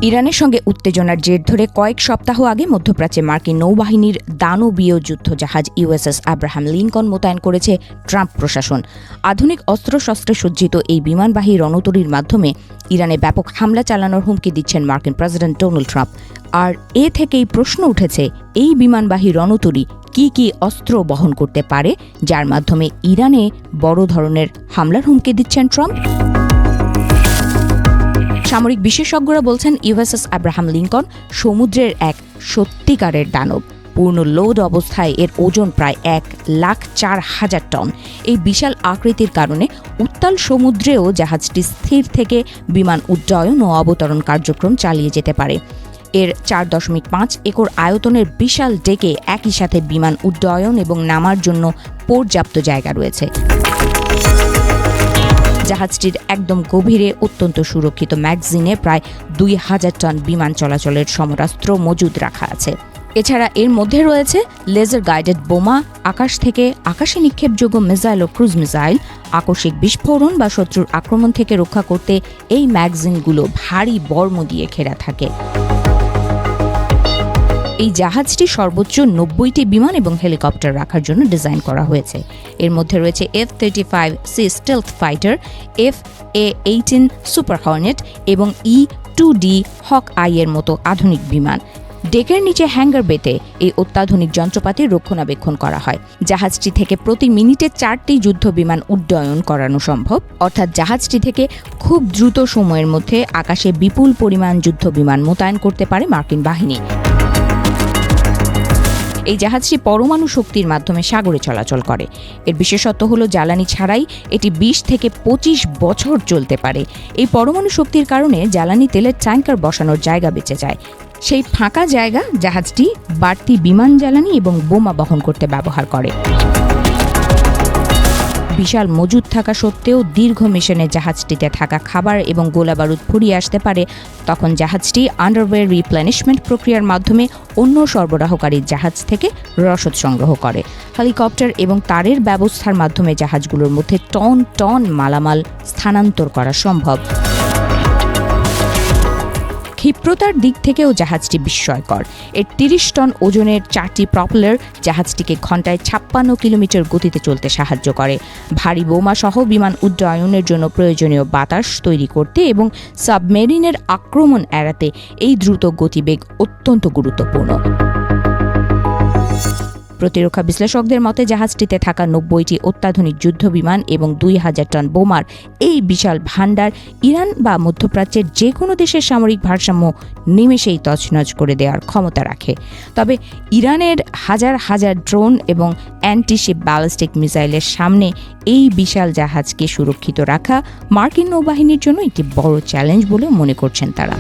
ইরানের সঙ্গে উত্তেজনার জের ধরে কয়েক সপ্তাহ আগে মধ্যপ্রাচ্যে মার্কিন নৌবাহিনীর দানবীয় যুদ্ধজাহাজ ইউএসএস আব্রাহাম লিঙ্কন মোতায়েন করেছে ট্রাম্প প্রশাসন। আধুনিক অস্ত্রশস্ত্রে সজ্জিত এই বিমানবাহী রণতরীর মাধ্যমে ইরানে ব্যাপক হামলা চালানোর হুমকি দিচ্ছেন মার্কিন প্রেসিডেন্ট ডোনাল্ড ট্রাম্প। আর এ থেকেই প্রশ্ন উঠেছে, এই বিমানবাহী রণতরী কি কি অস্ত্র বহন করতে পারে, যার মাধ্যমে ইরানে বড় ধরনের হামলার হুমকি দিচ্ছেন ট্রাম্প। সামরিক বিশেষজ্ঞরা বলছেন, ইউএসএস আব্রাহাম লিঙ্কন সমুদ্রের এক সত্যিকারের দানব। পূর্ণ লোড অবস্থায় এর ওজন প্রায় 1,04,000 টন। এই বিশাল আকৃতির কারণে উত্তাল সমুদ্রেও জাহাজটি স্থির থেকে বিমান উড্ডয়ন ও অবতরণ কার্যক্রম চালিয়ে যেতে পারে। এর 4.5 একর আয়তনের বিশাল ডেকে একই সাথে বিমান উড্ডয়ন এবং নামার জন্য পর্যাপ্ত জায়গা রয়েছে। জাহাজটির একদম গভীরে অত্যন্ত সুরক্ষিত ম্যাগাজিনে প্রায় 2,000 টন বিমান চলাচলের সমরাস্ত্র মজুদ রাখা আছে। এছাড়া এর মধ্যে রয়েছে লেজার গাইডেড বোমা, আকাশ থেকে আকাশে নিক্ষেপযোগ্য মিসাইল ও ক্রুজ মিসাইল। আকস্মিক বিস্ফোরণ বা শত্রুর আক্রমণ থেকে রক্ষা করতে এই ম্যাগাজিনগুলো ভারী বর্ম দিয়ে ঘেরা থাকে। এই জাহাজটি সর্বোচ্চ 90টি বিমান এবং হেলিকপ্টার রাখার জন্য ডিজাইন করা হয়েছে। এর মধ্যে রয়েছে F-35C stealth fighter, F/A-18 super Hornet এবং E-2D হক আই এর মতো আধুনিক বিমান। ডেকের নিচে হ্যাঙ্গার বেতে এই অত্যাধুনিক যন্ত্রপাতির রক্ষণাবেক্ষণ করা হয়। জাহাজটি থেকে প্রতি মিনিটে 4টি যুদ্ধ বিমান উড্ডয়ন করানো সম্ভব, অর্থাৎ জাহাজটি থেকে খুব দ্রুত সময়ের মধ্যে আকাশে বিপুল পরিমাণ যুদ্ধ বিমান মোতায়েন করতে পারে মার্কিন বাহিনী। এই জাহাজটি পরমাণু শক্তির মাধ্যমে সাগরে চলাচল করে। এর বিশেষত্ব হলো জ্বালানি ছাড়াই এটি 20 থেকে 25 বছর চলতে পারে। এই পরমাণু শক্তির কারণে জ্বালানি তেলের ট্যাঙ্কার বসানোর জায়গা বেঁচে যায়। সেই ফাঁকা জায়গা জাহাজটি বাড়তি বিমান জ্বালানি এবং বোমা বহন করতে ব্যবহার করে। বিশাল মজুদ থাকা সত্ত্বেও দীর্ঘ মিশনে জাহাজটিতে থাকা খাবার এবং গোলাবারুদ ফুরিয়ে আসতে পারে। তখন জাহাজটি আন্ডারওয়্যার রিপ্লেনিশমেন্ট প্রক্রিয়ার মাধ্যমে অন্য সরবরাহকারী জাহাজ থেকে রসদ সংগ্রহ করে। হেলিকপ্টার এবং তারের ব্যবস্থার মাধ্যমে জাহাজগুলোর মধ্যে টন টন মালামাল স্থানান্তর করা সম্ভব। ক্ষিপ্রতার দিক থেকেও জাহাজটি বিস্ময়কর। এর 30 টন ওজনের 4টি প্রপেলার জাহাজটিকে ঘন্টায় 56 কিলোমিটার গতিতে চলতে সাহায্য করে। ভারী বোমা সহ বিমান উড্ডয়নের জন্য প্রয়োজনীয় বাতাস তৈরি করতে এবং সাবমেরিনের আক্রমণ এড়াতে এই দ্রুত গতিবেগ অত্যন্ত গুরুত্বপূর্ণ। প্রতিরক্ষা বিশ্লেষকদের মতে, জাহাজটিতে থাকা 90টি অত্যাধুনিক যুদ্ধ বিমান এবং 2,000 টন বোমার এই বিশাল ভাণ্ডার ইরান বা মধ্যপ্রাচ্যের যে কোনো দেশের সামরিক ভারসাম্য নিমেষেই তছনছ করে দেওয়ার ক্ষমতা রাখে। তবে ইরানের হাজার হাজার ড্রোন এবং অ্যান্টিশিপ ব্যালিস্টিক মিসাইলের সামনে এই বিশাল জাহাজকে সুরক্ষিত রাখা মার্কিন নৌবাহিনীর জন্য একটি বড় চ্যালেঞ্জ বলে মনে করছেন তারা।